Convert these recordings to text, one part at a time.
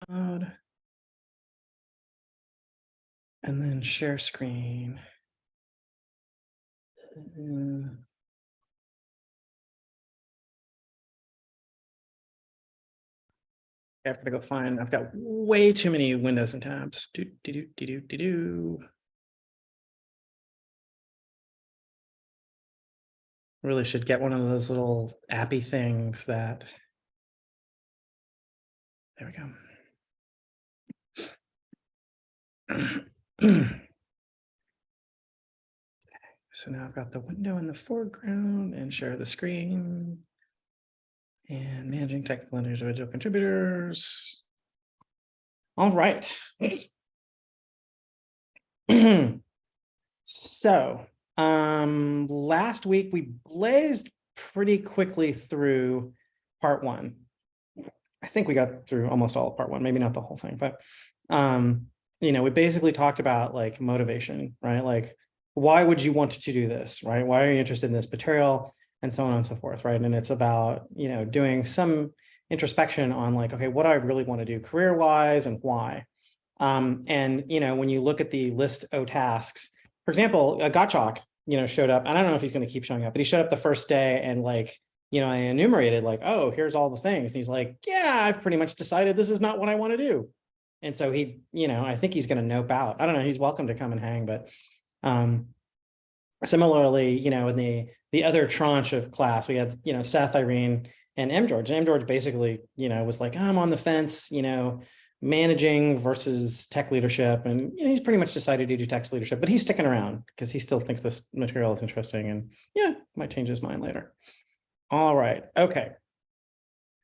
And then share screen. I have to go find, I've got way too many windows and tabs. Really should get one of those little appy things that, there we go. So now I've got the window in the foreground and share the screen and managing technical and individual contributors. All right. So last week we blazed pretty quickly through part one. I think we got through almost all of part one, maybe not the whole thing, but we basically talked about like motivation, right? Like, why would you want to do this, right? Why are you interested in this material, and so on and so forth, right? And it's about, doing some introspection on like, okay, what do I really want to do career-wise and why? And when you look at the list of tasks, for example, Gottschalk, showed up. I don't know if he's going to keep showing up, but he showed up the first day and like, I enumerated like, oh, here's all the things. And he's like, yeah, I've pretty much decided this is not what I want to do. And so he, I think he's going to nope out. I don't know. He's welcome to come and hang, but similarly, in the other tranche of class, we had, Seth, Irene, and M. George. And M. George basically, was like, I'm on the fence, managing versus tech leadership. And he's pretty much decided to do tech leadership, but he's sticking around because he still thinks this material is interesting and might change his mind later. All right. Okay.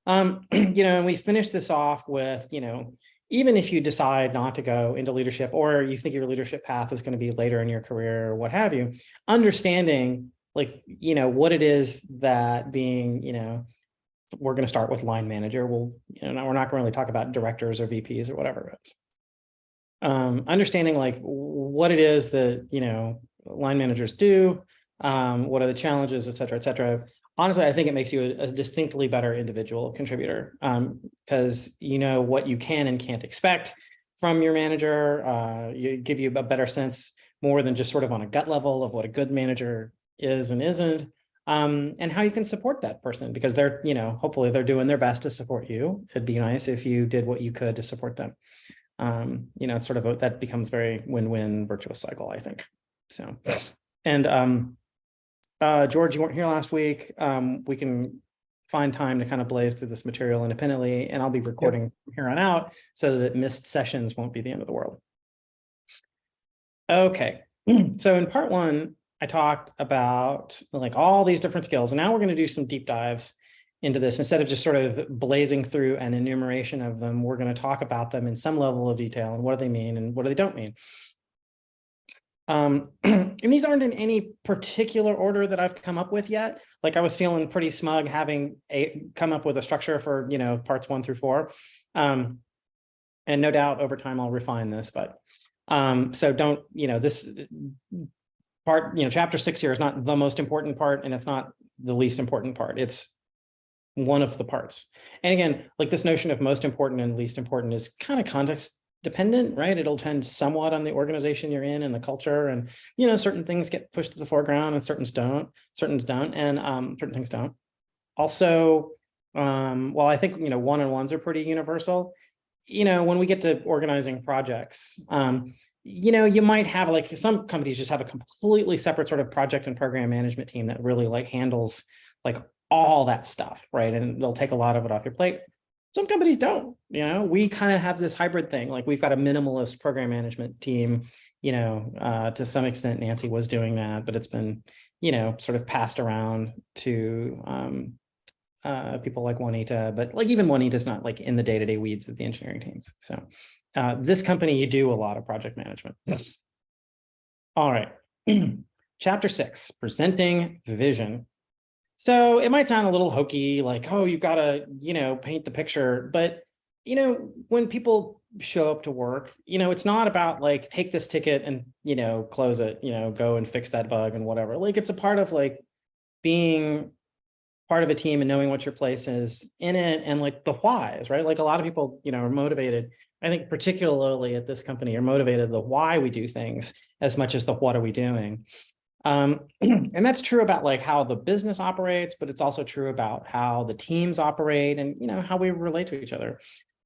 And we finished this off with, even if you decide not to go into leadership, or you think your leadership path is going to be later in your career or what have you, understanding like, what it is that being, we're going to start with line manager. We're not going to really talk about directors or VPs or whatever. Understanding like what it is that, line managers do, what are the challenges, et cetera, et cetera. Honestly, I think it makes you a distinctly better individual contributor because you know what you can and can't expect from your manager. You give you a better sense, more than just sort of on a gut level, of what a good manager is and isn't, and how you can support that person because they're, hopefully they're doing their best to support you. It'd be nice if you did what you could to support them. It's sort of that becomes very win-win virtuous cycle, I think. So, and George, you weren't here last week. We can find time to kind of blaze through this material independently, and I'll be recording from here on out so that missed sessions won't be the end of the world. Okay, so in part one, I talked about like all these different skills, and now we're going to do some deep dives into this. Instead of just sort of blazing through an enumeration of them, we're going to talk about them in some level of detail and what do they mean and what do they don't mean. And these aren't in any particular order that I've come up with yet. Like I was feeling pretty smug having come up with a structure for, parts 1 through 4. And no doubt over time I'll refine this, but so don't, this part, chapter 6 here is not the most important part and it's not the least important part. It's one of the parts. And again, like this notion of most important and least important is kind of context dependent, right? It'll depend somewhat on the organization you're in and the culture, and certain things get pushed to the foreground and certain don't, and certain things don't. Also, while I think one-on-ones are pretty universal, when we get to organizing projects, you might have like some companies just have a completely separate sort of project and program management team that really like handles like all that stuff, right? And they'll take a lot of it off your plate. Some companies don't, we kind of have this hybrid thing. Like we've got a minimalist program management team, to some extent, Nancy was doing that, but it's been, sort of passed around to people like Juanita, but like even Juanita's not like in the day-to-day weeds of the engineering teams. So this company, you do a lot of project management. Yes. All right. Chapter 6, presenting vision. So it might sound a little hokey, like, oh, you've got to, paint the picture. But, when people show up to work, it's not about like, take this ticket and, close it, go and fix that bug and whatever. Like, it's a part of like being part of a team and knowing what your place is in it, and like the whys, right? Like a lot of people, are motivated. I think particularly at this company are motivated the why we do things as much as the what are we doing. And that's true about like how the business operates, but it's also true about how the teams operate and, how we relate to each other.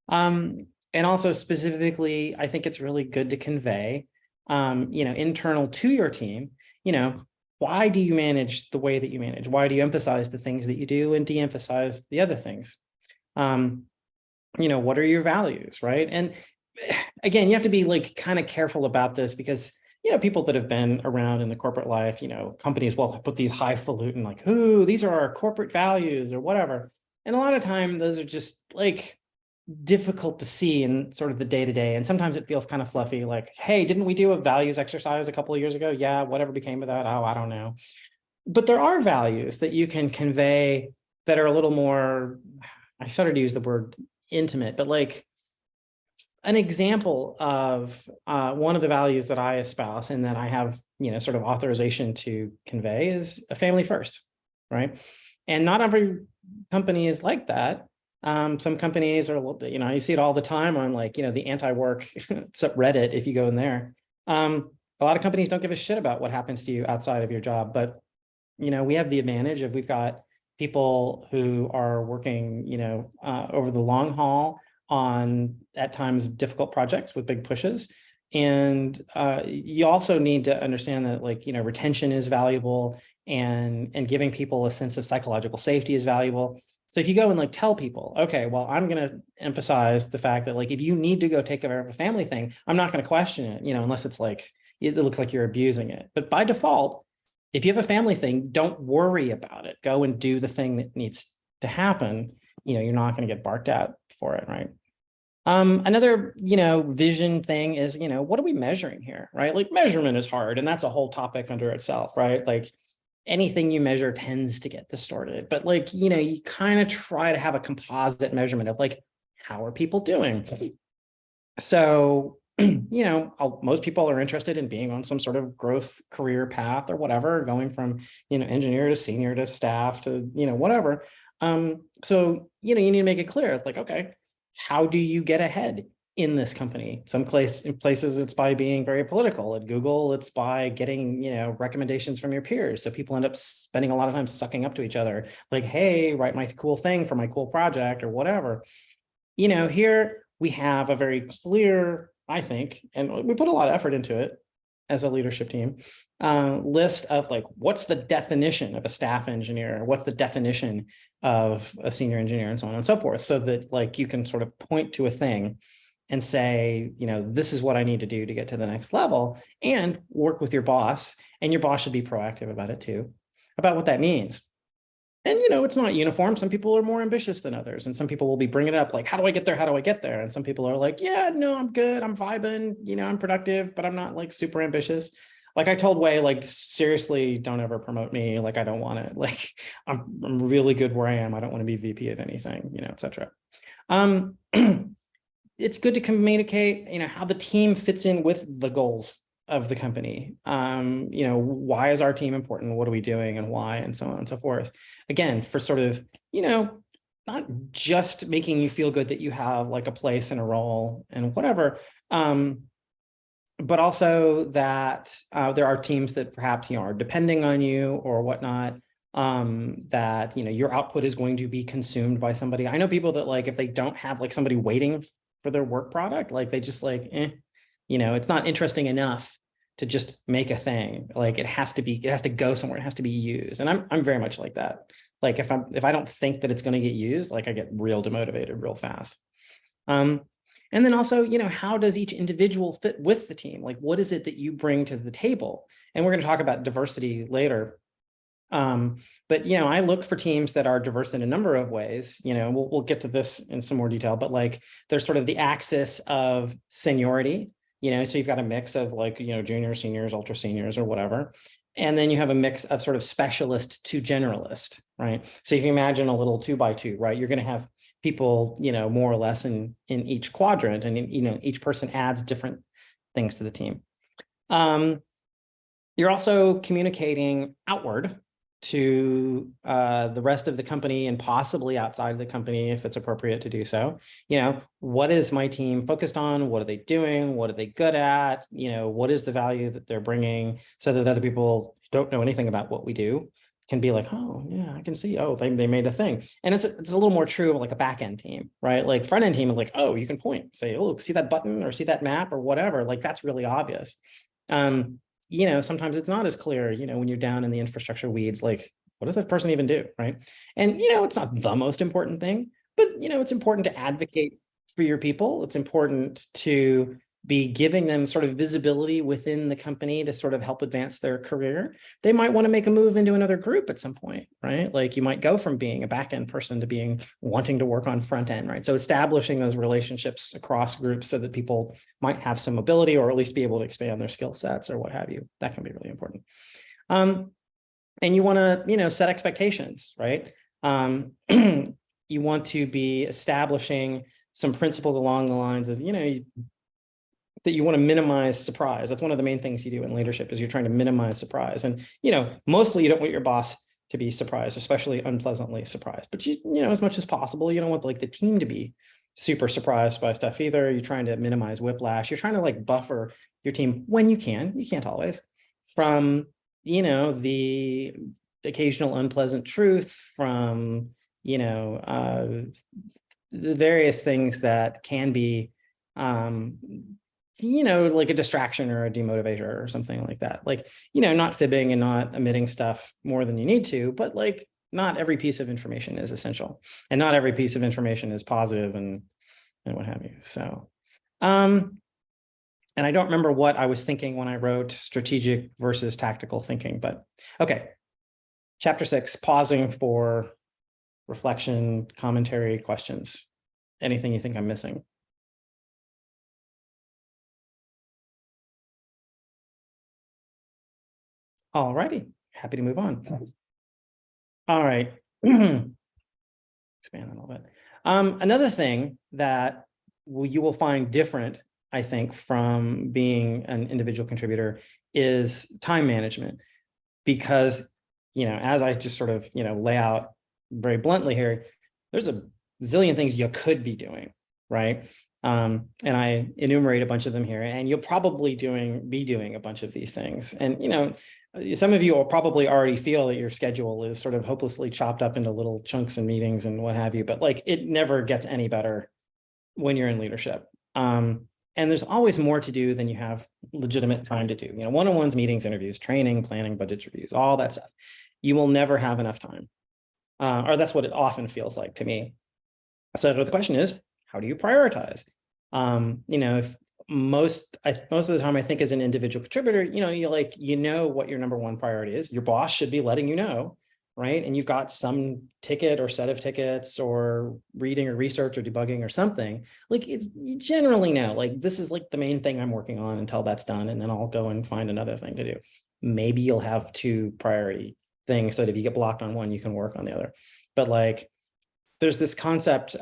And also specifically, I think it's really good to convey, internal to your team, why do you manage the way that you manage? Why do you emphasize the things that you do and de-emphasize the other things? What are your values, right? And again, you have to be like kind of careful about this because, people that have been around in the corporate life, companies will put these highfalutin like, ooh, these are our corporate values or whatever. And a lot of time, those are just like difficult to see in sort of the day-to-day. And sometimes it feels kind of fluffy, like, hey, didn't we do a values exercise a couple of years ago? Yeah, whatever became of that? Oh, I don't know. But there are values that you can convey that are a little more, I shudder to use the word intimate, but like an example of one of the values that I espouse and that I have, sort of authorization to convey is a family first, right? And not every company is like that. Some companies are, you see it all the time on like, the anti-work Reddit, if you go in there. A lot of companies don't give a shit about what happens to you outside of your job, but, we have the advantage of we've got people who are working, over the long haul on at times difficult projects with big pushes. And you also need to understand that like, retention is valuable and giving people a sense of psychological safety is valuable. So if you go and like tell people, okay, well, I'm going to emphasize the fact that like, if you need to go take care of a family thing, I'm not going to question it, unless it's like, it looks like you're abusing it. But by default, if you have a family thing, don't worry about it. Go and do the thing that needs to happen. You're not going to get barked at for it, right? Another, vision thing is, what are we measuring here, right? Like measurement is hard, and that's a whole topic under itself, right? Like anything you measure tends to get distorted, but like, you kind of try to have a composite measurement of like, how are people doing? So, most people are interested in being on some sort of growth career path or whatever, going from, engineer to senior to staff to, whatever. So, you need to make it clear, like, okay, how do you get ahead in this company? In places it's by being very political. At Google, it's by getting, recommendations from your peers. So people end up spending a lot of time sucking up to each other. Like, hey, write my cool thing for my cool project or whatever. Here we have a very clear, I think, and we put a lot of effort into it as a leadership team, list of like, what's the definition of a staff engineer? What's the definition of a senior engineer and so on and so forth, so that like you can sort of point to a thing and say, this is what I need to do to get to the next level, and work with your boss, and your boss should be proactive about it too, about what that means. And, it's not uniform. Some people are more ambitious than others. And some people will be bringing it up like, how do I get there? How do I get there? And some people are like, yeah, no, I'm good. I'm vibing, I'm productive, but I'm not like super ambitious. Like I told Wei, like, seriously, don't ever promote me. Like, I don't want it. Like, I'm really good where I am. I don't want to be VP of anything, et cetera. It's good to communicate, how the team fits in with the goals of the company. Why is our team important? What are we doing and why, and so on and so forth. Again, for sort of, not just making you feel good that you have like a place and a role and whatever, but also that there are teams that perhaps, are depending on you or whatnot, that, your output is going to be consumed by somebody. I know people that like, if they don't have like somebody waiting for their work product, like they just like, it's not interesting enough to just make a thing. Like it has to go somewhere. It has to be used. And I'm very much like that. Like if I don't think that it's going to get used, like I get real demotivated real fast. And then also, how does each individual fit with the team? Like, what is it that you bring to the table? And we're going to talk about diversity later. But, I look for teams that are diverse in a number of ways. We'll get to this in some more detail, but like there's sort of the axis of seniority, so you've got a mix of like, juniors, seniors, ultra seniors or whatever. And then you have a mix of sort of specialist to generalist, right? So if you imagine a little 2x2, right, you're going to have people, more or less in each quadrant, and, each person adds different things to the team. You're also communicating outward, to the rest of the company and possibly outside of the company if it's appropriate to do so. What is my team focused on? What are they doing? What are they good at? What is the value that they're bringing, so that other people who don't know anything about what we do can be like, oh yeah, I can see, oh, they made a thing. And it's a little more true of like a back end team, right? Like front end team is like, oh, you can point, say, oh, see that button or see that map or whatever, like that's really obvious. Sometimes it's not as clear, when you're down in the infrastructure weeds, like what does that person even do, right? And it's not the most important thing, but it's important to advocate for your people. It's important to be giving them sort of visibility within the company to sort of help advance their career. They might want to make a move into another group at some point, right? Like you might go from being a back-end person to wanting to work on front end, right? So establishing those relationships across groups so that people might have some mobility or at least be able to expand their skill sets or what have you. That can be really important. And you want to, set expectations, right? You want to be establishing some principles along the lines of, that you want to minimize surprise. That's one of the main things you do in leadership, is you're trying to minimize surprise. And, mostly you don't want your boss to be surprised, especially unpleasantly surprised. But, as much as possible, you don't want like the team to be super surprised by stuff either. You're trying to minimize whiplash. You're trying to like buffer your team when you can. You can't always, from, the occasional unpleasant truth, from, the various things that can be, like a distraction or a demotivator or something like that. Like, not fibbing and not omitting stuff more than you need to, but like not every piece of information is essential, and not every piece of information is positive and what have you. So, and I don't remember what I was thinking when I wrote strategic versus tactical thinking, but okay. Chapter 6, pausing for reflection, commentary, questions. Anything you think I'm missing? All righty, happy to move on. All right, expand that a little bit. Another thing that you will find different, I think, from being an individual contributor is time management, because, as I just sort of, lay out very bluntly here, there's a zillion things you could be doing, right? And I enumerate a bunch of them here, and you'll probably be doing a bunch of these things. And, some of you will probably already feel that your schedule is sort of hopelessly chopped up into little chunks and meetings and what have you, but like it never gets any better when you're in leadership. And there's always more to do than you have legitimate time to do. One-on-ones, meetings, interviews, training, planning, budgets, reviews, all that stuff. You will never have enough time. Or that's what it often feels like to me. So the question is, how do you prioritize? If most of the time, I think as an individual contributor, you know what your number one priority is. Your boss should be letting you know, right? And you've got some ticket or set of tickets or reading or research or debugging or something. Like you generally know, like this is like the main thing I'm working on until that's done, and then I'll go and find another thing to do. Maybe you'll have two priority things so that if you get blocked on one, you can work on the other. But like, there's this concept.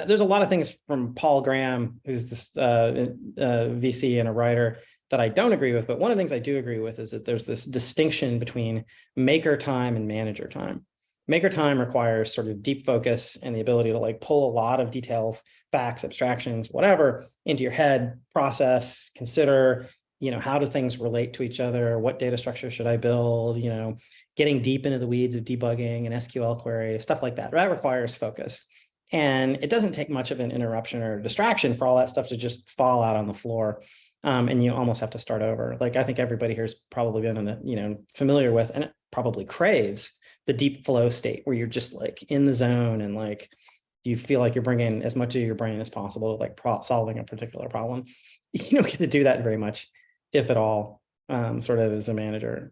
There's a lot of things from Paul Graham, who's this VC and a writer, that I don't agree with. But one of the things I do agree with is that there's this distinction between maker time and manager time. Maker time requires sort of deep focus and the ability to like pull a lot of details, facts, abstractions, whatever, into your head, process, consider, how do things relate to each other? What data structure should I build? Getting deep into the weeds of debugging and SQL queries, stuff like that. That requires focus. And it doesn't take much of an interruption or distraction for all that stuff to just fall out on the floor. And you almost have to start over. Like I think everybody here's probably been in the, familiar with, and it probably craves the deep flow state where you're just like in the zone and like, you feel like you're bringing as much of your brain as possible to like solving a particular problem. You don't get to do that very much, if at all, sort of as a manager.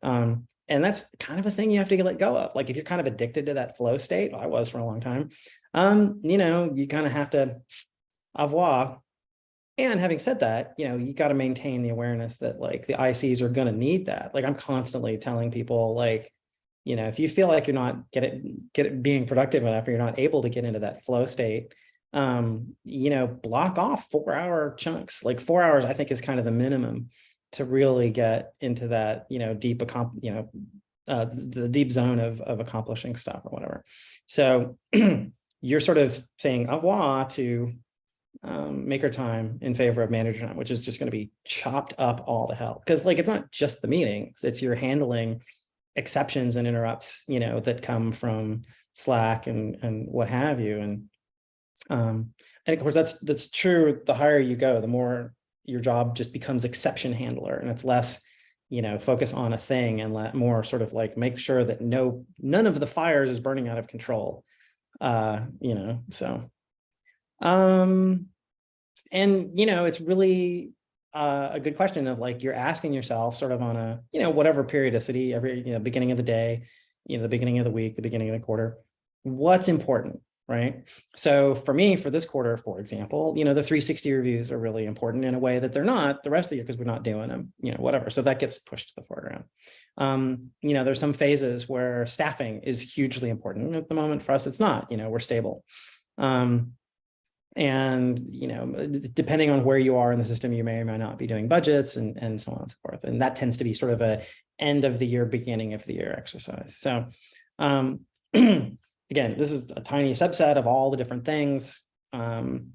And that's kind of a thing you have to let go of. Like if you're kind of addicted to that flow state, I was for a long time, you kind of have to au revoir. And having said that, you got to maintain the awareness that like the ICs are going to need that. Like I'm constantly telling people like, if you feel like you're not being productive enough, or you're not able to get into that flow state, block off 4-hour chunks. Like 4 hours, I think, is kind of the minimum to really get into that, deep, the deep zone of accomplishing stuff or whatever. So you're sort of saying au revoir to maker time in favor of manager time, which is just going to be chopped up all the hell. Because like, it's not just the meetings, it's you're handling exceptions and interrupts, that come from Slack and what have you. And of course, that's true. The higher you go, the more your job just becomes exception handler, and it's less, focus on a thing and let more sort of like make sure that none of the fires is burning out of control. So, and it's really a good question of like, you're asking yourself sort of on a, whatever periodicity, every, beginning of the day, the beginning of the week, the beginning of the quarter, what's important, right? So for me, for this quarter, for example, the 360 reviews are really important in a way that they're not the rest of the year because we're not doing them, whatever. So that gets pushed to the foreground. There's some phases where staffing is hugely important. At the moment for us, it's not, we're stable. And, depending on where you are in the system, you may or may not be doing budgets and so on and so forth. And that tends to be sort of a end of the year, beginning of the year exercise. So, again, this is a tiny subset of all the different things. And,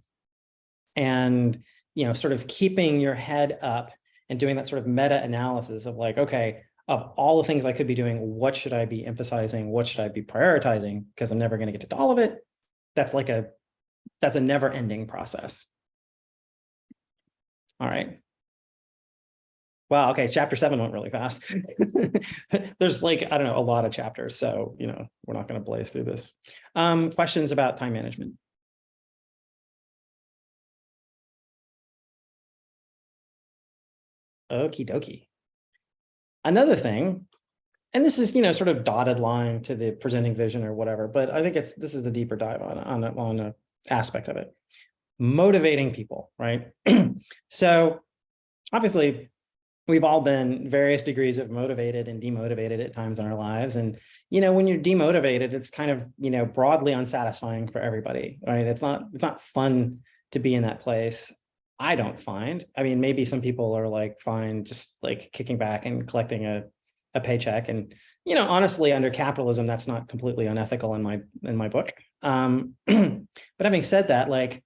sort of keeping your head up and doing that sort of meta analysis of like, okay, of all the things I could be doing, what should I be emphasizing? What should I be prioritizing? Because I'm never going to get to all of it. That's a never-ending process. All right. Wow. Okay. Chapter 7 went really fast. There's like, I don't know, a lot of chapters. So, we're not going to blaze through this. Questions about time management? Okie dokie. Another thing, and this is, sort of dotted line to the presenting vision or whatever, but I think this is a deeper dive on an aspect of it. Motivating people, right? So obviously we've all been various degrees of motivated and demotivated at times in our lives. And, when you're demotivated, it's kind of, broadly unsatisfying for everybody, right? It's not fun to be in that place. I don't find. I mean, maybe some people are like fine, just like kicking back and collecting a paycheck. And, honestly, under capitalism, that's not completely unethical in my book. But having said that, like,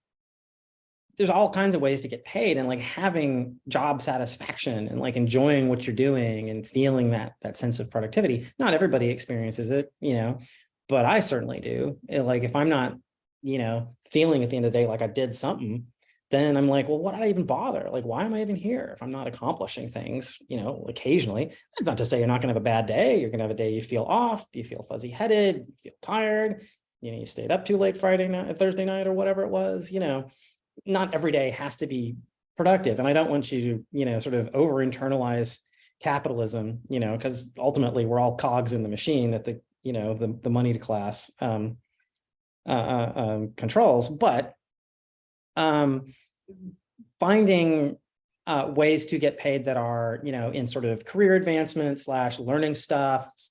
there's all kinds of ways to get paid, and like having job satisfaction and like enjoying what you're doing and feeling that sense of productivity. Not everybody experiences it, but I certainly do. Like if I'm not, feeling at the end of the day like I did something, then I'm like, well, what did I even bother? Like, why am I even here if I'm not accomplishing things, occasionally? That's not to say you're not going to have a bad day. You're going to have a day you feel off, you feel fuzzy headed, you feel tired, you stayed up too late Thursday night or whatever it was, not every day has to be productive. And I don't want you to, sort of over internalize capitalism, because ultimately we're all cogs in the machine that the money class controls. But finding ways to get paid that are, in sort of career advancement / learning stuff /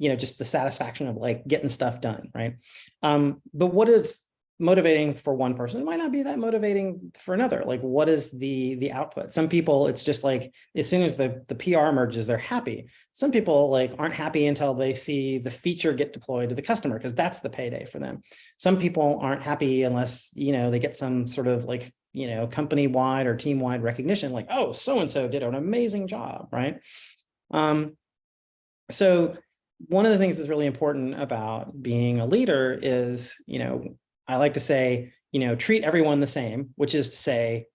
just the satisfaction of like getting stuff done, right? But what is motivating for one person might not be that motivating for another. Like, what is the output? Some people, it's just like, as soon as the PR emerges, they're happy. Some people like aren't happy until they see the feature get deployed to the customer, because that's the payday for them. Some people aren't happy unless, they get some sort of like, company-wide or team-wide recognition, like, oh, so-and-so did an amazing job, right? So one of the things that's really important about being a leader is, I like to say, treat everyone the same, which is to say,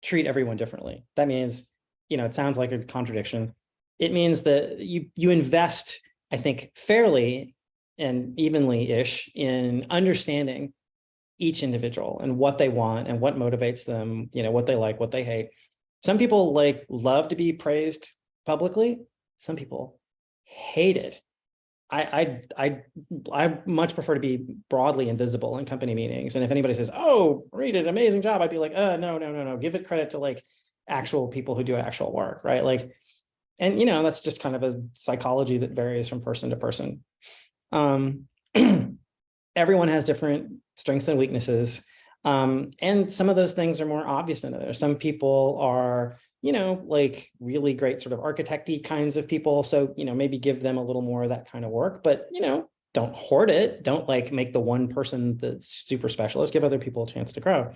treat everyone differently. That means, it sounds like a contradiction. It means that you invest, I think, fairly and evenly-ish in understanding each individual and what they want and what motivates them, what they like, what they hate. Some people like love to be praised publicly. Some people hate it. I much prefer to be broadly invisible in company meetings. And if anybody says, oh, Marie did an amazing job, I'd be like, no. Give it credit to like actual people who do actual work, right? Like, and that's just kind of a psychology that varies from person to person. Everyone has different strengths and weaknesses. And some of those things are more obvious than others. Some people are like really great sort of architect-y kinds of people. So, maybe give them a little more of that kind of work, but, don't hoard it. Don't like make the one person that's super specialist, give other people a chance to grow.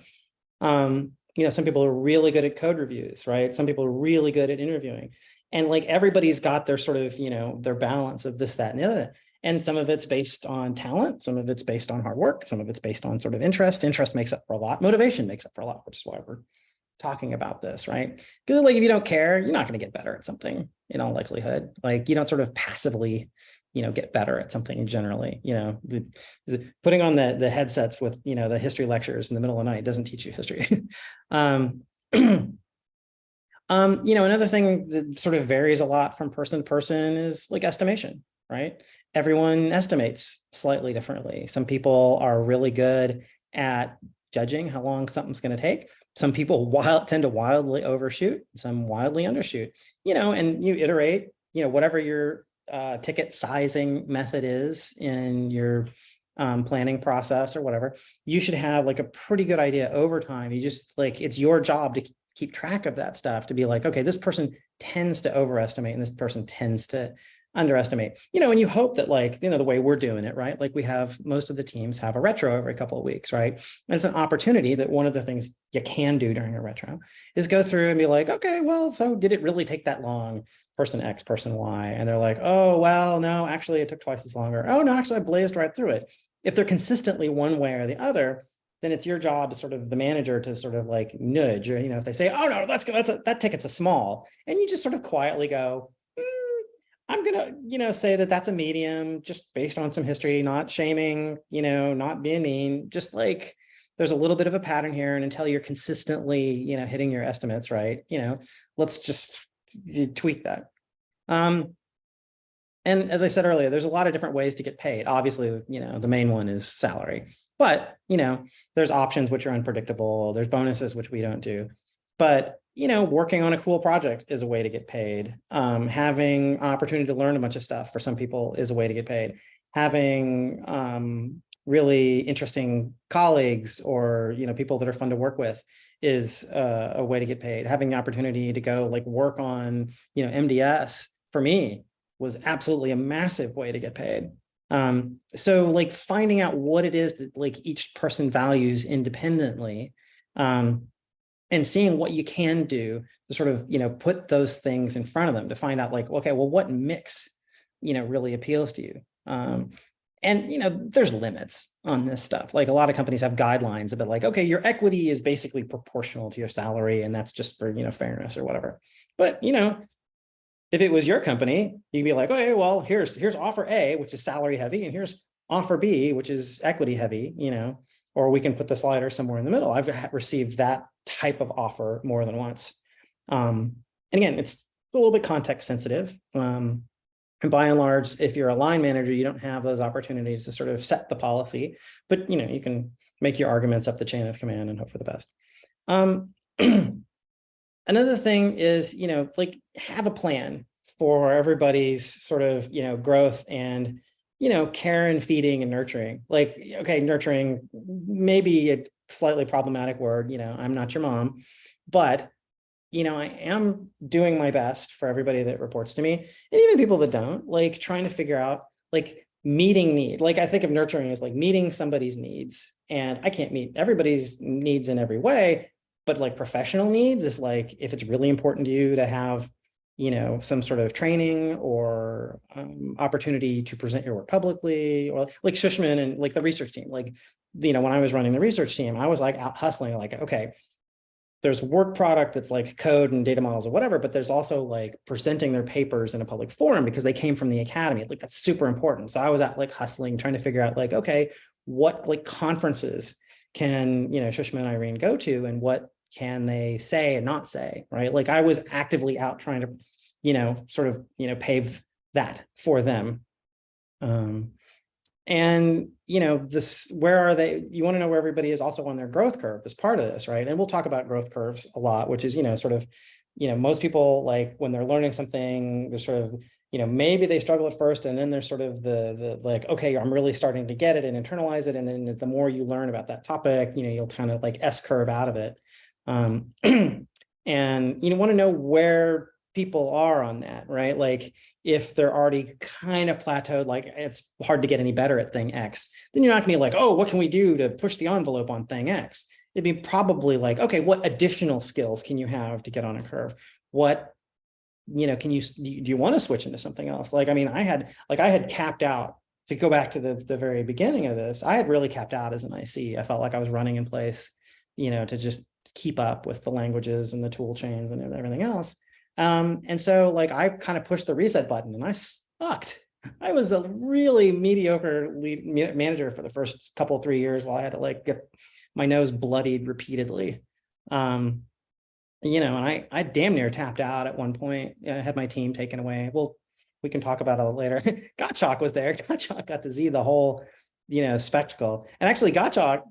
Some people are really good at code reviews, right? Some people are really good at interviewing. And like everybody's got their sort of, their balance of this, that, and the other. And some of it's based on talent, some of it's based on hard work, some of it's based on sort of interest. Interest makes up for a lot, motivation makes up for a lot, which is why we're talking about this, right? Because like if you don't care, you're not going to get better at something in all likelihood. Like you don't sort of passively, get better at something generally. Putting on the headsets with the history lectures in the middle of the night doesn't teach you history. Another thing that sort of varies a lot from person to person is like estimation, right? Everyone estimates slightly differently. Some people are really good at judging how long something's going to take. Some people tend to wildly overshoot, some wildly undershoot, and you iterate, whatever your ticket sizing method is in your planning process or whatever, you should have like a pretty good idea over time. You just like, it's your job to keep track of that stuff, to be like, okay, this person tends to overestimate and this person tends to underestimate, and you hope that like, the way we're doing it, right? Like we have, most of the teams have a retro every couple of weeks, right? And it's an opportunity that one of the things you can do during a retro is go through and be like, okay, well, so did it really take that long? Person X, person Y. And they're like, oh, well, no, actually it took twice as long. Or, oh no, actually I blazed right through it. If they're consistently one way or the other, then it's your job as sort of the manager to sort of like nudge, or, if they say, oh no, that ticket's a small, and you just sort of quietly go, I'm gonna, say that that's a medium, just based on some history, not shaming, not being mean, just like there's a little bit of a pattern here, and until you're consistently, hitting your estimates, right, let's just tweak that. And as I said earlier, there's a lot of different ways to get paid. Obviously, the main one is salary, but, there's options which are unpredictable. There's bonuses, which we don't do, but, working on a cool project is a way to get paid. Having opportunity to learn a bunch of stuff for some people is a way to get paid. Having really interesting colleagues or, people that are fun to work with is a way to get paid. Having the opportunity to go like work on, MDS for me was absolutely a massive way to get paid. So like finding out what it is that like each person values independently, and seeing what you can do to sort of, put those things in front of them to find out like, okay, well, what mix, really appeals to you. And, there's limits on this stuff. Like a lot of companies have guidelines about like, okay, your equity is basically proportional to your salary. And that's just for, fairness or whatever. But, if it was your company, you'd be like, okay, well, here's offer A, which is salary heavy, and here's offer B, which is equity heavy, or we can put the slider somewhere in the middle. I've received that type of offer more than once. And again, it's a little bit context sensitive. And by and large, if you're a line manager, you don't have those opportunities to sort of set the policy, but you can make your arguments up the chain of command and hope for the best. Another thing is, like have a plan for everybody's sort of, growth and, care and feeding and nurturing. Like, okay, nurturing maybe a slightly problematic word, I'm not your mom, but, I am doing my best for everybody that reports to me, and even people that don't, like trying to figure out like meeting need. Like I think of nurturing as like meeting somebody's needs, and I can't meet everybody's needs in every way, but like professional needs, if it's really important to you to have, some sort of training or opportunity to present your work publicly, or like Shushman and like the research team, like, when I was running the research team, I was like out hustling, like, okay, there's work product that's like code and data models or whatever, but there's also like presenting their papers in a public forum because they came from the academy. Like that's super important. So I was out like hustling, trying to figure out like, okay, what like conferences can, Shushma and Irene go to, and what can they say and not say, right? Like I was actively out trying to, sort of, pave that for them. And, this, where are they? You want to know where everybody is also on their growth curve as part of this, right? And we'll talk about growth curves a lot, which is, sort of, most people like when they're learning something, they're sort of, maybe they struggle at first, and then there's sort of the like, okay, I'm really starting to get it and internalize it. And then the more you learn about that topic, you'll kind of like S curve out of it. And you want to know where people are on that, right? Like if they're already kind of plateaued, like it's hard to get any better at thing X, then you're not gonna be like, oh, what can we do to push the envelope on thing X? It'd be probably like, okay, what additional skills can you have to get on a curve? What, can you, do you want to switch into something else? Like, I mean, I had capped out, to go back to the very beginning of this, I had really capped out as an IC. I felt like I was running in place, to just keep up with the languages and the tool chains and everything else. And so like I kind of pushed the reset button and I sucked. I was a really mediocre lead manager for the first couple 3 years while I had to like get my nose bloodied repeatedly. And I damn near tapped out at one point. I had my team taken away. Well, we can talk about it later. Gottschalk was there. Gottschalk got to see the whole, spectacle. And actually Gottschalk,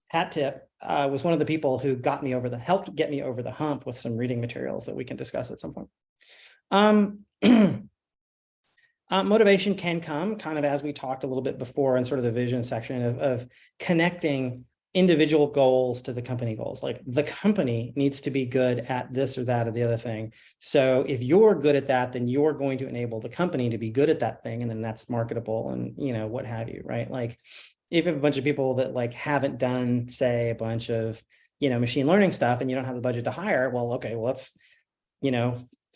hat tip, was one of the people who helped get me over the hump with some reading materials that we can discuss at some point. Motivation can come kind of as we talked a little bit before in sort of the vision section of connecting individual goals to the company goals. Like the company needs to be good at this or that or the other thing. So if you're good at that, then you're going to enable the company to be good at that thing. And then that's marketable and, what have you, right? Like if you have a bunch of people that like haven't done, say, a bunch of, machine learning stuff and you don't have the budget to hire, well, okay, well, let's,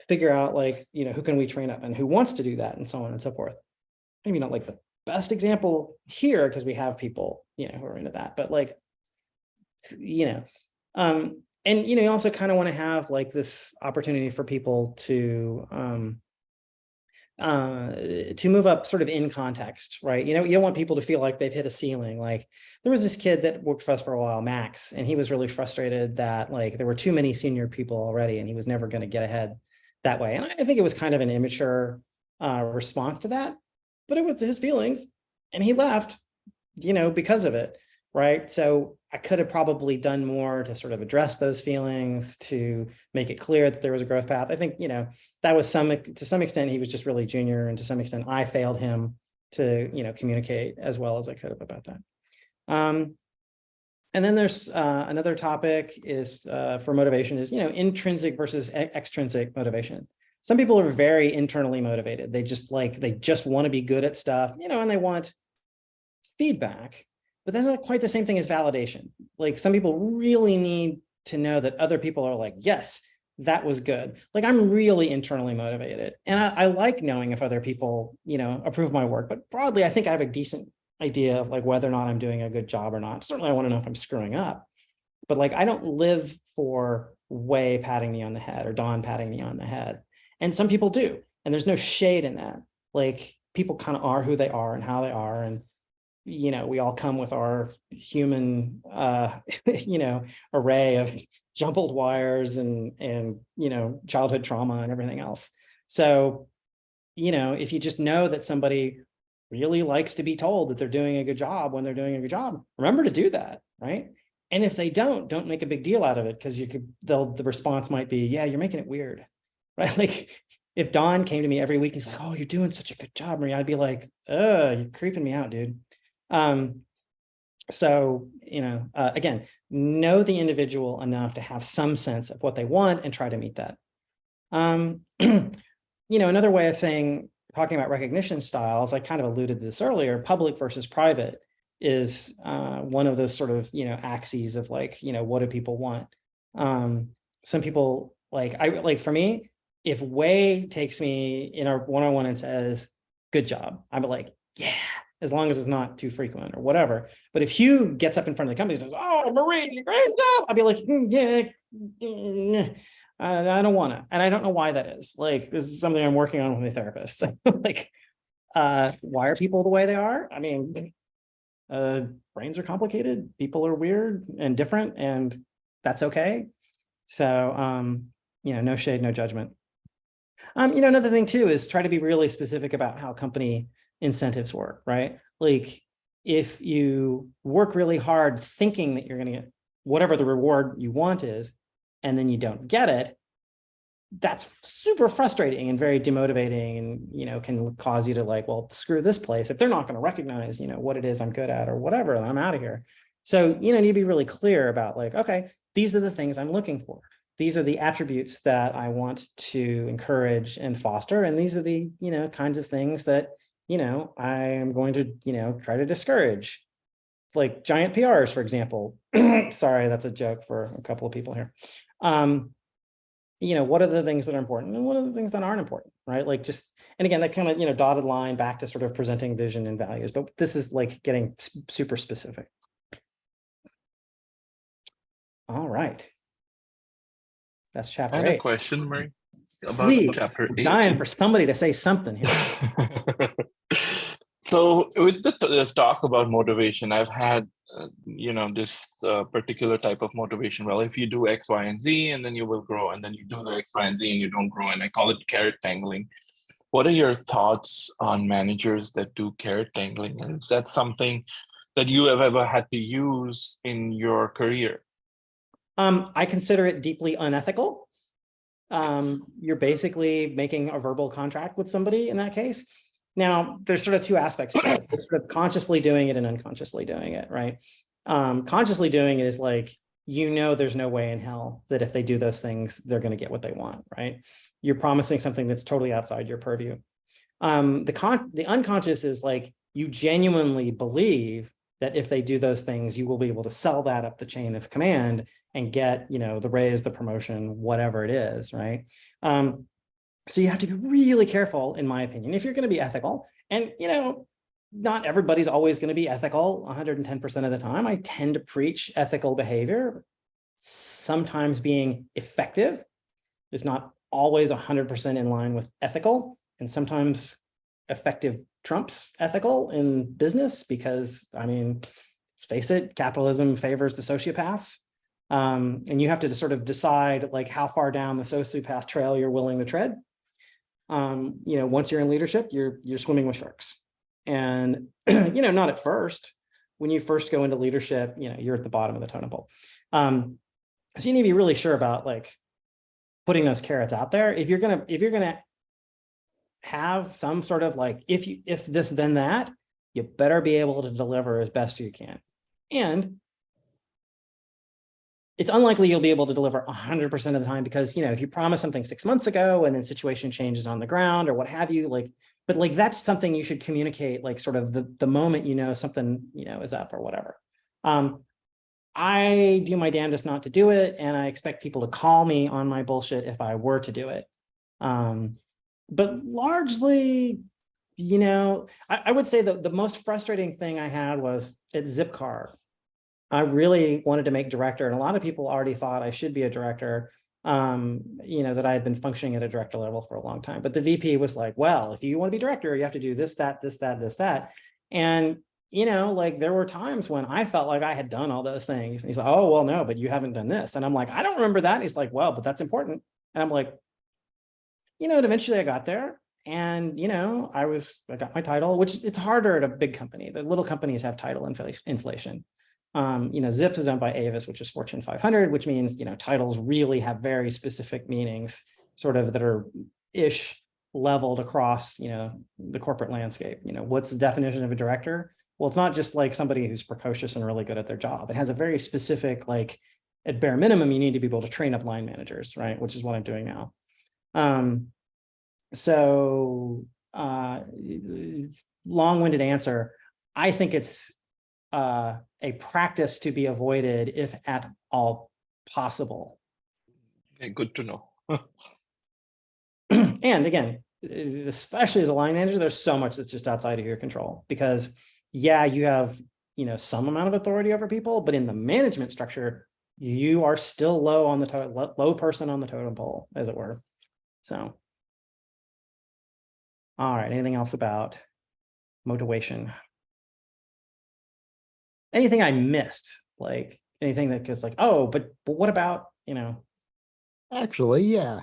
figure out like, who can we train up and who wants to do that and so on and so forth. Maybe not like the best example here because we have people, who are into that, but like, and, you also kind of want to have like this opportunity for people to move up sort of in context, right? You don't want people to feel like they've hit a ceiling. Like there was this kid that worked for us for a while, Max, and he was really frustrated that like there were too many senior people already and he was never going to get ahead that way. And I think it was kind of an immature response to that, but it was his feelings and he left, because of it, right? So I could have probably done more to sort of address those feelings, to make it clear that there was a growth path. I think, that was to some extent, he was just really junior. And to some extent, I failed him to, communicate as well as I could have about that. And then there's another topic is for motivation is, intrinsic versus extrinsic motivation. Some people are very internally motivated. They just want to be good at stuff, and they want feedback. But that's not quite the same thing as validation. Like some people really need to know that other people are like, yes, that was good. Like I'm really internally motivated. And I like knowing if other people, approve my work. But broadly, I think I have a decent idea of like whether or not I'm doing a good job or not. Certainly I want to know if I'm screwing up. But like I don't live for Wei patting me on the head or Don patting me on the head. And some people do. And there's no shade in that. Like people kind of are who they are and how they are. And we all come with our human, array of jumbled wires and childhood trauma and everything else. So, if you just know that somebody really likes to be told that they're doing a good job when they're doing a good job, remember to do that, right? And if they don't make a big deal out of it because the response might be, yeah, you're making it weird, right? Like if Don came to me every week, he's like, oh, you're doing such a good job, Maria, I'd be like, you're creeping me out, dude. So, again, know the individual enough to have some sense of what they want and try to meet that. Another way of talking about recognition styles, I kind of alluded to this earlier, public versus private is one of those sort of, axes of like, what do people want? Some people for me, if Wei takes me in our one-on-one and says, good job, I'm like, yeah, as long as it's not too frequent or whatever. But if Hugh gets up in front of the company and says, oh, Marie, great job, I'll be like, yeah, I don't want to. And I don't know why that is. Like, this is something I'm working on with my therapist. Like, why are people the way they are? I mean, brains are complicated. People are weird and different, and that's okay. So, no shade, no judgment. Another thing too is try to be really specific about how company incentives work, right? Like if you work really hard thinking that you're going to get whatever the reward you want is, and then you don't get it, that's super frustrating and very demotivating and, can cause you to like, well, screw this place. If they're not going to recognize, what it is I'm good at or whatever, I'm out of here. So, you need to be really clear about like, okay, these are the things I'm looking for. these are the attributes that I want to encourage and foster. And these are the, kinds of things that, I am going to, try to discourage. It's like giant PRs, for example. Sorry, that's a joke for a couple of people here. What are the things that are important and what are the things that aren't important, right? Like and again, that kind of, dotted line back to sort of presenting vision and values, but this is like getting super specific. All right. That's I chapter had 8. a question, Murray, about Please, chapter I'm 8. dying for somebody to say something here. So with the talk about motivation, I've had, this particular type of motivation. Well, if you do X, Y, and Z, and then you will grow, and then you do the X, Y, and Z, and you don't grow, and I call it carrot dangling. What are your thoughts on managers that do carrot dangling? Is that something that you have ever had to use in your career? I consider it deeply unethical. Yes. You're basically making a verbal contract with somebody in that case. Now, there's sort of two aspects to it. There's sort of consciously doing it and unconsciously doing it, right? Consciously doing it is like, there's no way in hell that if they do those things, they're going to get what they want, right? You're promising something that's totally outside your purview. The unconscious is like, you genuinely believe that if they do those things, you will be able to sell that up the chain of command and get, the raise, the promotion, whatever it is, right? So you have to be really careful, in my opinion, if you're going to be ethical. And, not everybody's always going to be ethical 110% of the time. I tend to preach ethical behavior. Sometimes being effective is not always 100% in line with ethical. And sometimes effective trumps ethical in business because, let's face it, capitalism favors the sociopaths. And you have to sort of decide like how far down the sociopath trail you're willing to tread. Once you're in leadership, you're swimming with sharks. And, not at first. When you first go into leadership, you're at the bottom of the totem pole. So you need to be really sure about like putting those carrots out there. If you're gonna have some sort of like, if this, then that, you better be able to deliver as best you can. And it's unlikely you'll be able to deliver 100% of the time because, if you promise something 6 months ago and then situation changes on the ground or what have you, but that's something you should communicate, like sort of the moment, something, is up or whatever. I do my damnedest not to do it. And I expect people to call me on my bullshit if I were to do it. But largely, I would say that the most frustrating thing I had was at Zipcar. I really wanted to make director, and a lot of people already thought I should be a director, that I had been functioning at a director level for a long time. But the VP was like, well, if you want to be director, you have to do this, that, this, that, this, that. And, there were times when I felt like I had done all those things. And he's like, oh, well, no, but you haven't done this. And I'm like, I don't remember that. And he's like, well, but that's important. And I'm like, and eventually I got there. And, I got my title, which it's harder at a big company. The little companies have title inflation. Zip is owned by Avis, which is Fortune 500, which means, titles really have very specific meanings, sort of that are leveled across, the corporate landscape. What's the definition of a director? Well, it's not just like somebody who's precocious and really good at their job. It has a very specific, like at bare minimum, you need to be able to train up line managers, right? Which is what I'm doing now. Long-winded answer. I think it's a practice to be avoided if at all possible. Okay, good to know. And again, especially as a line manager, there's so much that's just outside of your control because yeah, you have, some amount of authority over people, but in the management structure, you are still low on the low person on the totem pole, as it were. So, all right, anything else about motivation? Anything I missed, like anything that goes like, oh, but what about, Actually, yeah.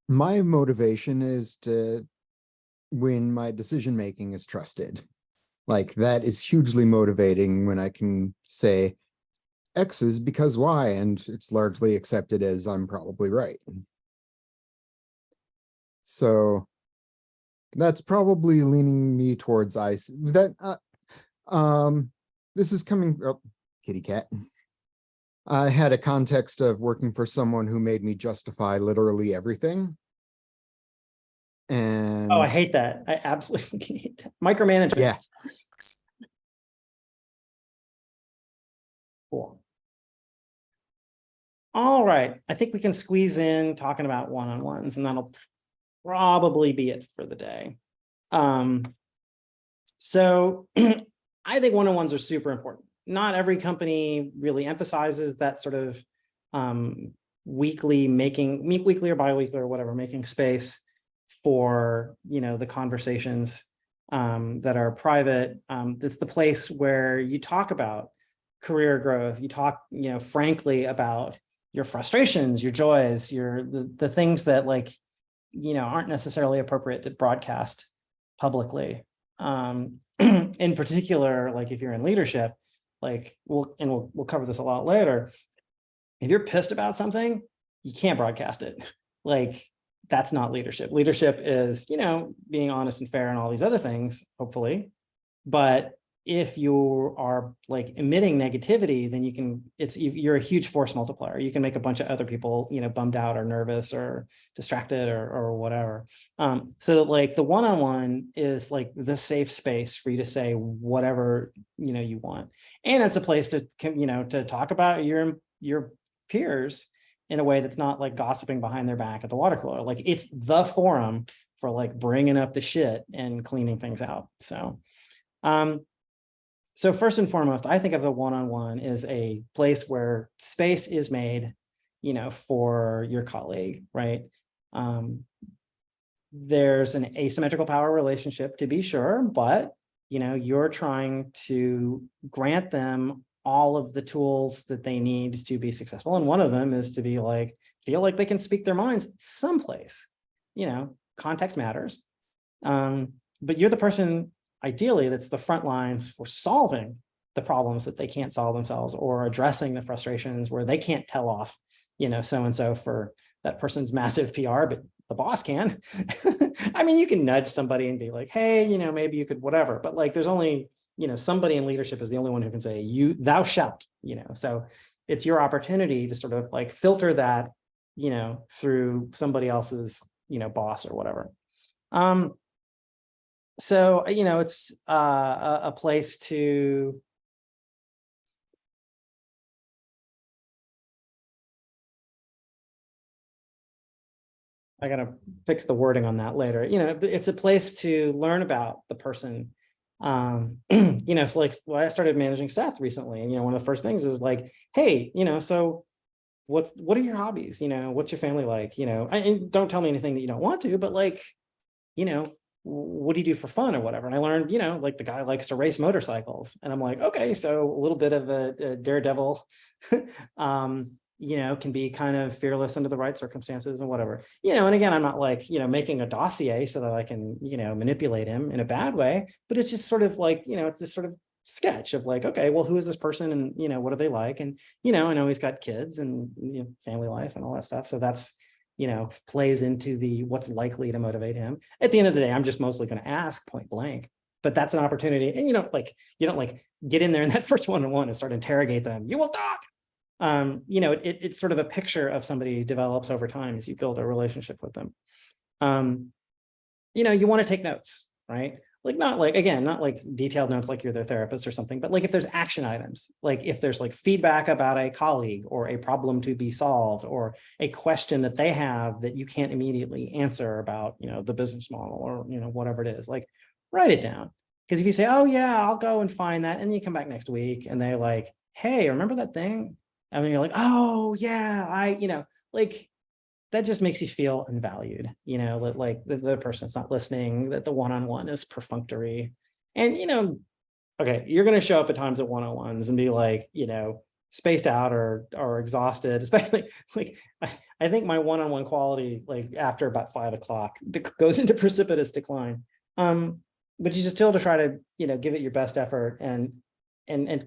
My motivation is to when my decision making is trusted. Like that is hugely motivating when I can say X is because Y, and it's largely accepted as I'm probably right. So that's probably leaning me towards ice. That this is coming up, kitty cat. I had a context of working for someone who made me justify literally everything. And Oh, I hate that. I absolutely hate that. Micromanagement. Yeah. Cool. All right. I think we can squeeze in talking about one-on-ones, and that'll probably be it for the day. So I think one-on-ones are super important. Not every company really emphasizes that sort of weekly or bi-weekly or whatever, making space for, the conversations that are private. It's the place where you talk about career growth. You talk, frankly about your frustrations, your joys, the things that aren't necessarily appropriate to broadcast publicly. In particular, like if you're in leadership, we'll cover this a lot later. If you're pissed about something, you can't broadcast it. That's not leadership. Leadership is, being honest and fair and all these other things, hopefully. But if you are emitting negativity, then you're a huge force multiplier. You can make a bunch of other people, bummed out or nervous or distracted or whatever. So the one-on-one is the safe space for you to say whatever, you want. And it's a place to, to talk about your peers in a way that's not gossiping behind their back at the water cooler. It's the forum for bringing up the shit and cleaning things out. So first and foremost, I think of the one-on-one as a place where space is made, for your colleague, right? There's an asymmetrical power relationship, to be sure, but you're trying to grant them all of the tools that they need to be successful. And one of them is to be feel like they can speak their minds someplace. Context matters. But you're the person, ideally, that's the front lines for solving the problems that they can't solve themselves, or addressing the frustrations where they can't tell off, so-and-so for that person's massive PR, but the boss can. I mean, you can nudge somebody and be like, hey, maybe you could whatever, but there's only, somebody in leadership is the only one who can say thou shalt, so it's your opportunity to sort of filter that, through somebody else's, boss or whatever. So, it's a place to I gotta fix the wording on that later. It's a place to learn about the person. So I started managing Seth recently, and one of the first things is hey, so what are your hobbies? What's your family like? And don't tell me anything that you don't want to, but what do you do for fun or whatever? And I learned, the guy likes to race motorcycles, and I'm like, okay, so a little bit of a daredevil, can be kind of fearless under the right circumstances and whatever, and again, I'm not making a dossier so that I can, manipulate him in a bad way, but it's just sort of it's this sort of sketch of okay, well, who is this person, and, what are they like? And, I know he's got kids and family life and all that stuff. So that's, plays into the what's likely to motivate him. At the end of the day, I'm just mostly going to ask point blank, but that's an opportunity. And you don't get in there in that first one-on-one and start interrogate them. You will talk. It's sort of a picture of somebody develops over time as you build a relationship with them. You want to take notes, right? Not detailed notes like you're their therapist or something, but if there's action items, if there's feedback about a colleague or a problem to be solved or a question that they have that you can't immediately answer about, the business model or, whatever it is, write it down. Because if you say, oh yeah, I'll go and find that, and you come back next week and they're hey, remember that thing? And then you're oh yeah, that just makes you feel unvalued, the person that's not listening, that the one-on-one is perfunctory. And, okay, you're going to show up at times at one-on-ones and be spaced out or exhausted, especially I think my one-on-one quality, after about 5 o'clock goes into precipitous decline. But you just still to try to, give it your best effort and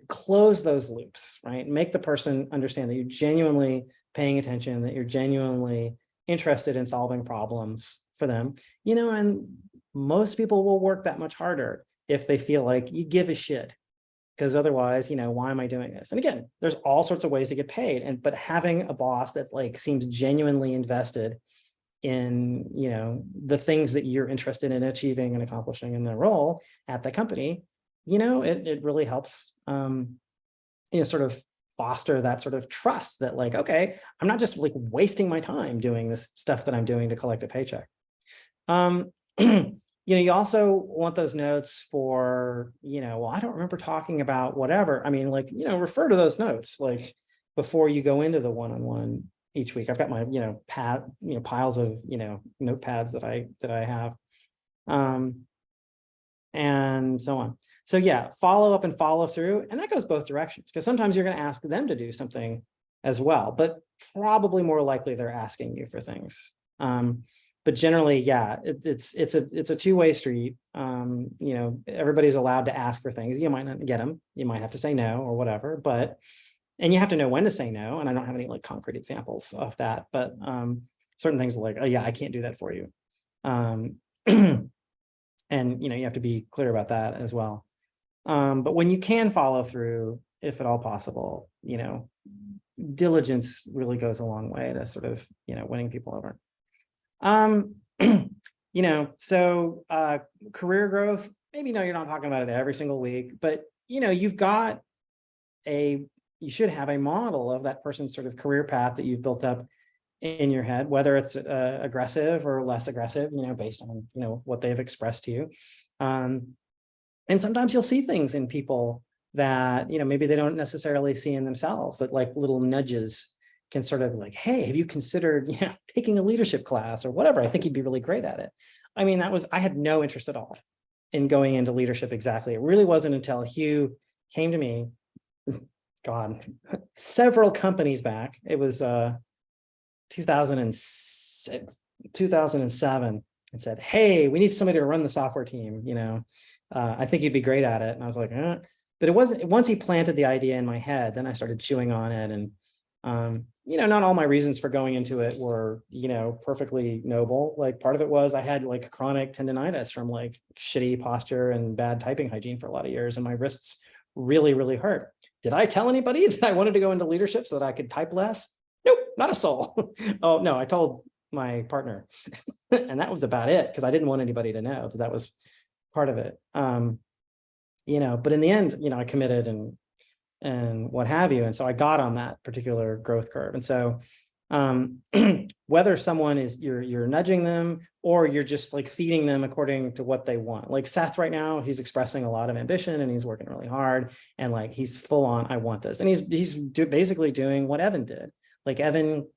close those loops, right? Make the person understand that you're genuinely paying attention, that you're genuinely interested in solving problems for them, and most people will work that much harder if they feel you give a shit, because otherwise, why am I doing this? And again, there's all sorts of ways to get paid. But having a boss that like seems genuinely invested in, the things that you're interested in achieving and accomplishing in their role at the company, it really helps, sort of foster that sort of trust that like, okay, I'm not just like wasting my time doing this stuff that I'm doing to collect a paycheck. You also want those notes for, well, I don't remember talking about whatever. I mean, like, refer to those notes, like before you go into the one-on-one each week. I've got my, piles of, notepads that I have, and so on. So yeah, follow up and follow through. And that goes both directions, because sometimes you're going to ask them to do something as well, but probably more likely they're asking you for things. But generally, yeah, it's a two-way street. Everybody's allowed to ask for things. You might not get them. You might have to say no or whatever, and you have to know when to say no. And I don't have any like concrete examples of that, but certain things like, oh yeah, I can't do that for you. And you have to be clear about that as well. But when you can follow through, if at all possible, diligence really goes a long way to sort of, winning people over. So career growth, maybe no, you're not talking about it every single week, but you've got you should have a model of that person's sort of career path that you've built up in your head, whether it's aggressive or less aggressive, based on, what they've expressed to you. And sometimes you'll see things in people that, maybe they don't necessarily see in themselves, that like little nudges can sort of like, hey, have you considered, taking a leadership class or whatever? I think you'd be really great at it. I mean, I had no interest at all in going into leadership exactly. It really wasn't until Hugh came to me, God, several companies back. It was 2006, 2007, and said, hey, we need somebody to run the software team. I think you'd be great at it. And I was like, but it wasn't, once he planted the idea in my head, then I started chewing on it. And, not all my reasons for going into it were, perfectly noble. Like part of it was I had like chronic tendonitis from like shitty posture and bad typing hygiene for a lot of years. And my wrists really, really hurt. Did I tell anybody that I wanted to go into leadership so that I could type less? Nope, not a soul. Oh no, I told my partner and that was about it, because I didn't want anybody to know that was part of it. But in the end, I committed and what have you. And so I got on that particular growth curve. And so whether someone is, you're nudging them or you're just like feeding them according to what they want. Like Seth right now, he's expressing a lot of ambition and he's working really hard and like, he's full on, I want this. And he's basically doing what Evan did. Like Evan,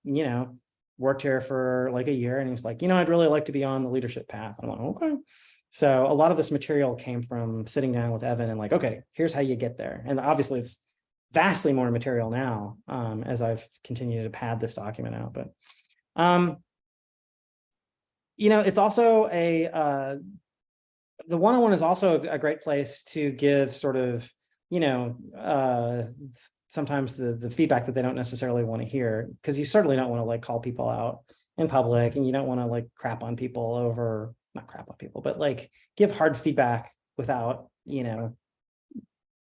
worked here for like a year and he's like, I'd really like to be on the leadership path. I'm like, okay. So a lot of this material came from sitting down with Evan and like, okay, here's how you get there. And obviously it's vastly more material now as I've continued to pad this document out. But, it's also the one-on-one is also a great place to give sort of, sometimes the feedback that they don't necessarily want to hear, because you certainly don't want to like call people out in public and you don't want to like crap on people over, not crap on people, but like give hard feedback without,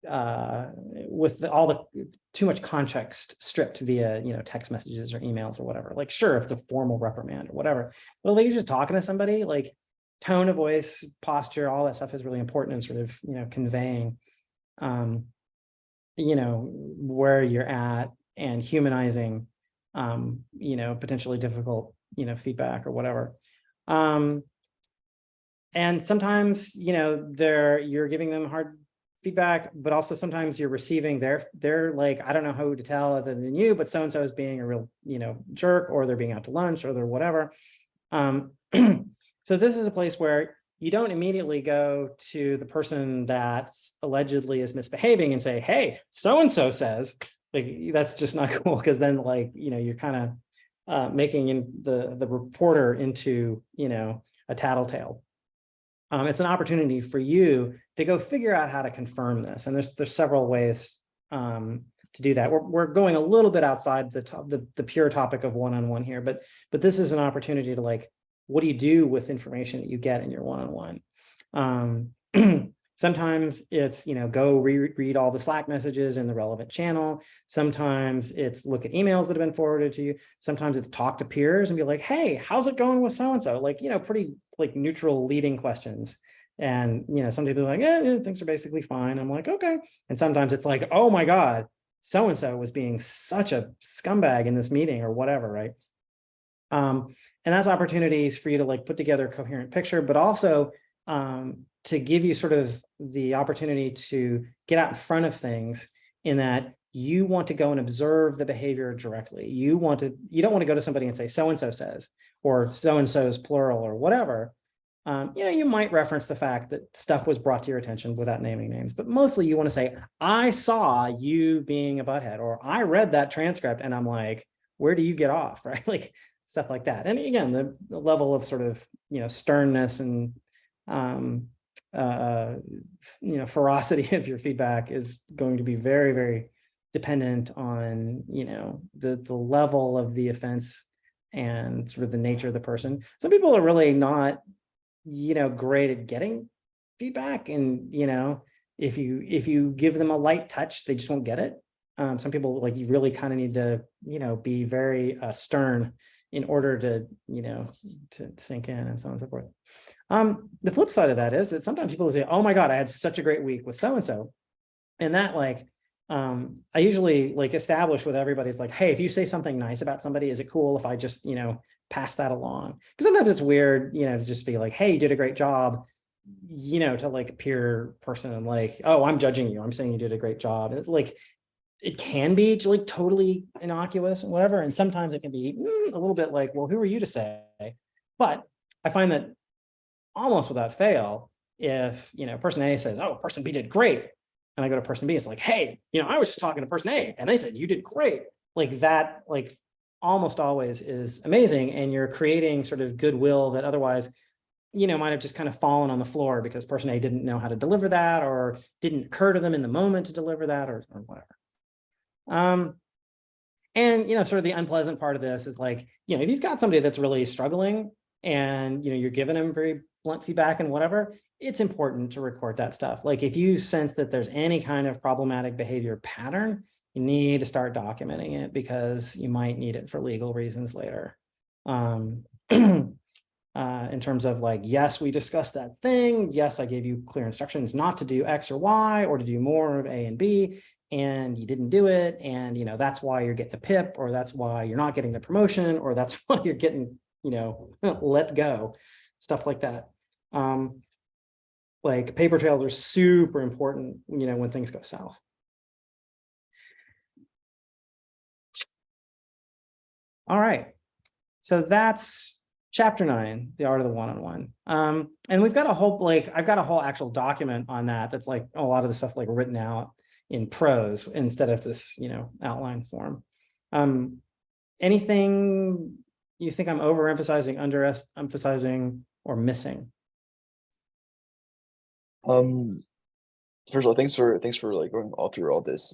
with all the too much context stripped via text messages or emails or whatever. Like sure, if it's a formal reprimand or whatever, but like you're just talking to somebody, like tone of voice, posture, all that stuff is really important in sort of conveying where you're at and humanizing potentially difficult feedback or whatever. And sometimes you're giving them hard feedback, but also sometimes you're receiving they're like, I don't know who to tell other than you, but so-and-so is being a real, jerk, or they're being out to lunch or they're whatever. So this is a place where you don't immediately go to the person that allegedly is misbehaving and say, hey, so-and-so says, like, that's just not cool. Cause then like, you're kind of making the reporter into, a tattletale. It's an opportunity for you to go figure out how to confirm this. And there's several ways to do that. We're going a little bit outside the pure topic of one-on-one here, but this is an opportunity to like, what do you do with information that you get in your one-on-one? Sometimes it's, go read all the Slack messages in the relevant channel. Sometimes it's look at emails that have been forwarded to you. Sometimes it's talk to peers and be like, hey, how's it going with so-and-so? Like, pretty like neutral leading questions. And, some people are like, yeah, things are basically fine. I'm like, okay. And sometimes it's like, oh my God, so-and-so was being such a scumbag in this meeting or whatever, right? And that's opportunities for you to like put together a coherent picture, but also to give you sort of the opportunity to get out in front of things, in that you want to go and observe the behavior directly. You don't want to go to somebody and say, so-and-so says, or so-and-so's plural or whatever. You might reference the fact that stuff was brought to your attention without naming names, but mostly you want to say, I saw you being a butthead, or I read that transcript and I'm like, where do you get off, right? Like stuff like that. And again, the level of sort of, sternness and, ferocity of your feedback is going to be very, very dependent on, the level of the offense and sort of the nature of the person. Some people are really not, great at getting feedback. And, if you give them a light touch, they just won't get it. Some people, like, you really kind of need to, be very stern in order to, to sink in, and so on and so forth. The flip side of that is that sometimes people say, oh my God, I had such a great week with so-and-so. And that, like, I usually like establish with everybody, is like, hey, if you say something nice about somebody, is it cool if I just, pass that along? Because sometimes it's weird, to just be like, hey, you did a great job, to like a peer person, and like, oh, I'm judging you, I'm saying you did a great job. It's like, it can be like totally innocuous and whatever. And sometimes it can be a little bit like, well, who are you to say? But I find that almost without fail, if, person A says, oh, person B did great, and I go to person B, it's like, hey, I was just talking to person A and they said you did great. Like that, like almost always is amazing. And you're creating sort of goodwill that otherwise, might have just kind of fallen on the floor because person A didn't know how to deliver that, or didn't occur to them in the moment to deliver that, or whatever. And, sort of the unpleasant part of this is like, if you've got somebody that's really struggling and, you're giving them very blunt feedback and whatever, it's important to record that stuff. Like if you sense that there's any kind of problematic behavior pattern, you need to start documenting it, because you might need it for legal reasons later. In terms of like, yes, we discussed that thing. Yes, I gave you clear instructions not to do X or Y, or to do more of A and B, and you didn't do it. And, that's why you're getting a PIP, or that's why you're not getting the promotion, or that's why you're getting, let go, stuff like that. Like paper trails are super important, when things go south. All right. So that's chapter 9, the art of the one-on-one. And we've got a whole, I've got a whole actual document on that. That's like a lot of the stuff like written out in prose instead of this, outline form. Anything you think I'm overemphasizing, underemphasizing, or missing? First of all, thanks for like going all through all this.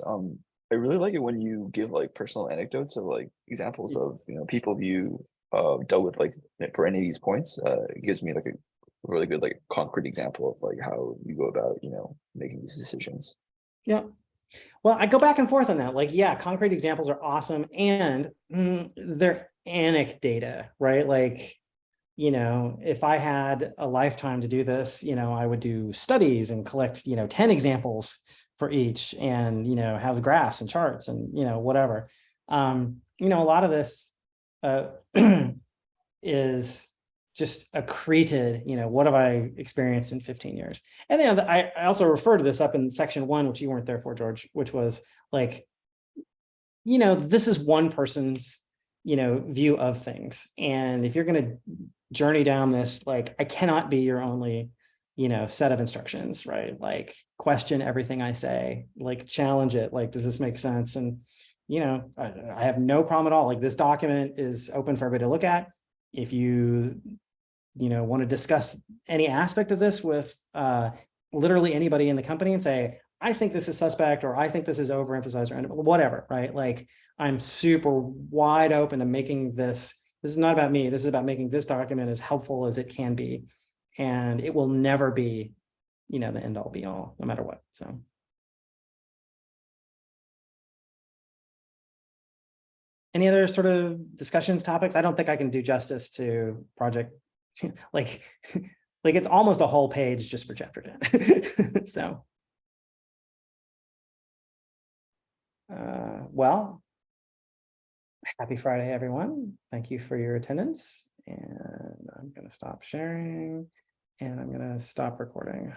I really like it when you give like personal anecdotes of like examples of people you dealt with like for any of these points. It gives me like a really good like concrete example of like how you go about making these decisions. Yeah. Well, I go back and forth on that. Like, yeah, concrete examples are awesome, and they're anecdata, right? Like, if I had a lifetime to do this, I would do studies and collect, 10 examples for each, and, have graphs and charts and, whatever. A lot of this is just accreted, what have I experienced in 15 years? And then I also refer to this up in section 1, which you weren't there for, George, which was like, this is one person's, view of things. And if you're going to journey down this, like, I cannot be your only, set of instructions, right? Like, question everything I say, like, challenge it. Like, does this make sense? And, I have no problem at all. Like, this document is open for everybody to look at. If you, want to discuss any aspect of this with literally anybody in the company and say, I think this is suspect, or I think this is overemphasized, or whatever, right? Like, I'm super wide open to making this. This is not about me. This is about making this document as helpful as it can be. And it will never be, you know, the end all be all, no matter what, so. Any other sort of discussions, topics? I don't think I can do justice to project, like, like it's almost a whole page just for chapter 10, so. Well, happy Friday, everyone. Thank you for your attendance. And I'm going to stop sharing and I'm going to stop recording.